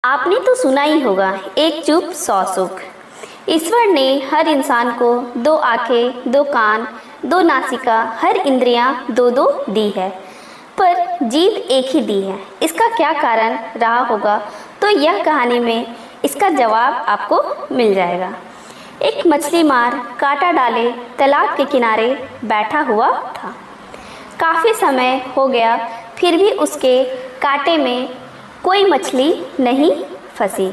आपने तो सुना ही होगा, एक चुप सौ सुख। ईश्वर ने हर इंसान को दो आंखें, दो कान, दो नासिका, हर इंद्रियां दो दो दी है, पर जीभ एक ही दी है। इसका क्या कारण रहा होगा, तो यह कहानी में इसका जवाब आपको मिल जाएगा। एक मछली मार कांटा डाले तालाब के किनारे बैठा हुआ था। काफ़ी समय हो गया, फिर भी उसके कांटे में कोई मछली नहीं फंसी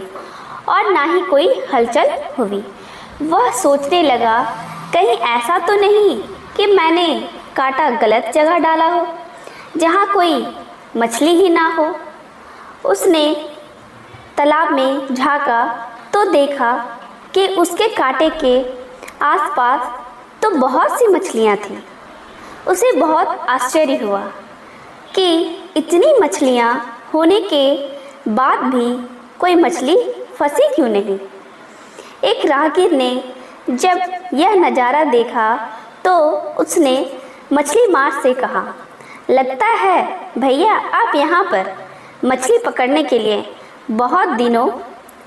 और ना ही कोई हलचल हुई। वह सोचने लगा, कहीं ऐसा तो नहीं कि मैंने कांटा गलत जगह डाला हो, जहाँ कोई मछली ही ना हो। उसने तालाब में झांका तो देखा कि उसके कांटे के आसपास तो बहुत सी मछलियाँ थीं। उसे बहुत आश्चर्य हुआ कि इतनी मछलियाँ होने के बाद भी कोई मछली फंसी क्यों नहीं। एक राहगीर ने जब यह नज़ारा देखा तो उसने मछली मार से कहा, लगता है भैया आप यहाँ पर मछली पकड़ने के लिए बहुत दिनों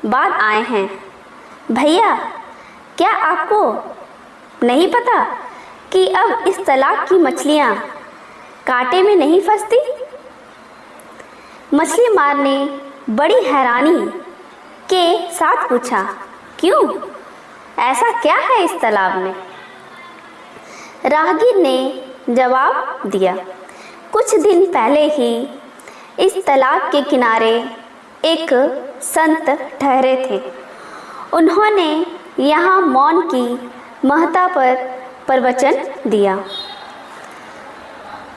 बाद आए हैं। भैया, क्या आपको नहीं पता कि अब इस तालाब की मछलियाँ कांटे में नहीं फंसती? मछली मार ने बड़ी हैरानी के साथ पूछा, क्यों, ऐसा क्या है इस तालाब में? राहगीर ने जवाब दिया, कुछ दिन पहले ही इस तालाब के किनारे एक संत ठहरे थे। उन्होंने यहाँ मौन की महत्ता पर प्रवचन दिया।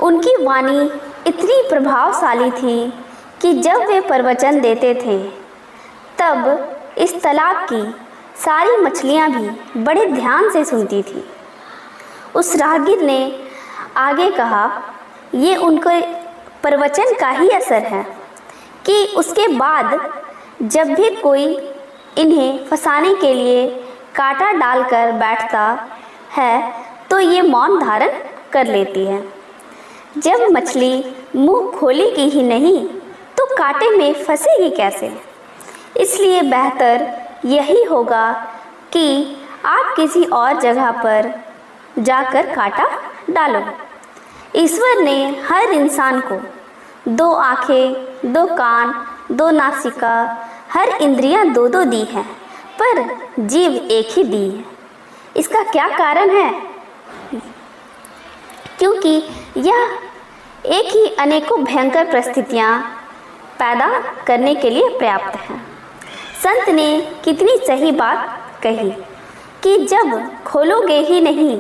उनकी वाणी इतनी प्रभावशाली थी कि जब वे प्रवचन देते थे तब इस तालाब की सारी मछलियाँ भी बड़े ध्यान से सुनती थी। उस राहगीर ने आगे कहा, ये उनके प्रवचन का ही असर है कि उसके बाद जब भी कोई इन्हें फंसाने के लिए कांटा डालकर बैठता है तो ये मौन धारण कर लेती है। जब मछली मुंह खोलेगी ही नहीं तो कांटे में फंसेगी कैसे? इसलिए बेहतर यही होगा कि आप किसी और जगह पर जाकर कांटा डालो। ईश्वर ने हर इंसान को दो आंखें, दो कान, दो नासिका, हर इंद्रियां दो दो दी है, पर जीव एक ही दी है। इसका क्या कारण है? क्योंकि यह एक ही अनेकों भयंकर परिस्थितियाँ पैदा करने के लिए पर्याप्त है। संत ने कितनी सही बात कही कि जब खोलोगे ही नहीं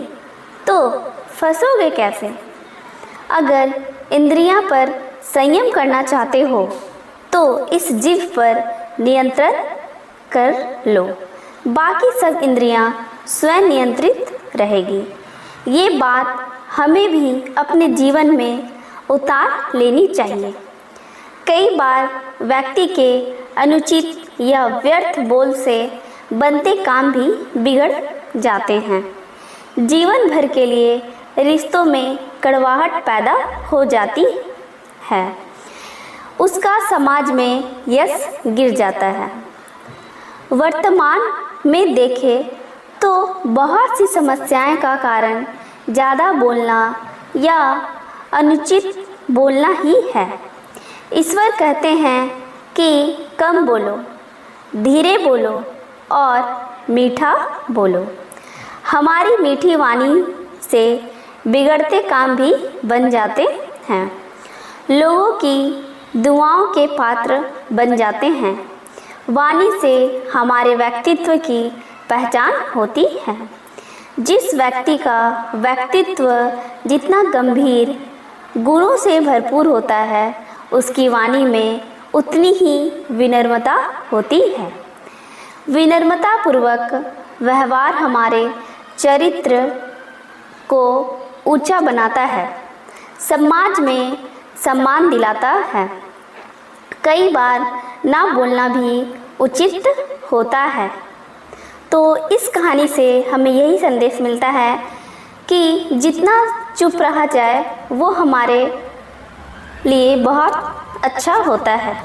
तो फंसोगे कैसे। अगर इंद्रियां पर संयम करना चाहते हो तो इस जीभ पर नियंत्रण कर लो, बाकी सब इंद्रियां स्वयं नियंत्रित रहेगी। ये बात हमें भी अपने जीवन में उतार लेनी चाहिए। कई बार व्यक्ति के अनुचित या व्यर्थ बोल से बनते काम भी बिगड़ जाते हैं। जीवन भर के लिए रिश्तों में कड़वाहट पैदा हो जाती है, उसका समाज में यश गिर जाता है। वर्तमान में देखें तो बहुत सी समस्याएं का कारण ज़्यादा बोलना या अनुचित बोलना ही है। ईश्वर कहते हैं कि कम बोलो, धीरे बोलो और मीठा बोलो। हमारी मीठी वाणी से बिगड़ते काम भी बन जाते हैं, लोगों की दुआओं के पात्र बन जाते हैं। वाणी से हमारे व्यक्तित्व की पहचान होती है। जिस व्यक्ति का व्यक्तित्व जितना गंभीर गुणों से भरपूर होता है, उसकी वाणी में उतनी ही विनम्रता होती है। विनम्रता पूर्वक व्यवहार हमारे चरित्र को ऊंचा बनाता है, समाज में सम्मान दिलाता है। कई बार ना बोलना भी उचित होता है। तो इस कहानी से हमें यही संदेश मिलता है कि जितना चुप रहा जाए वो हमारे लिए बहुत अच्छा होता है।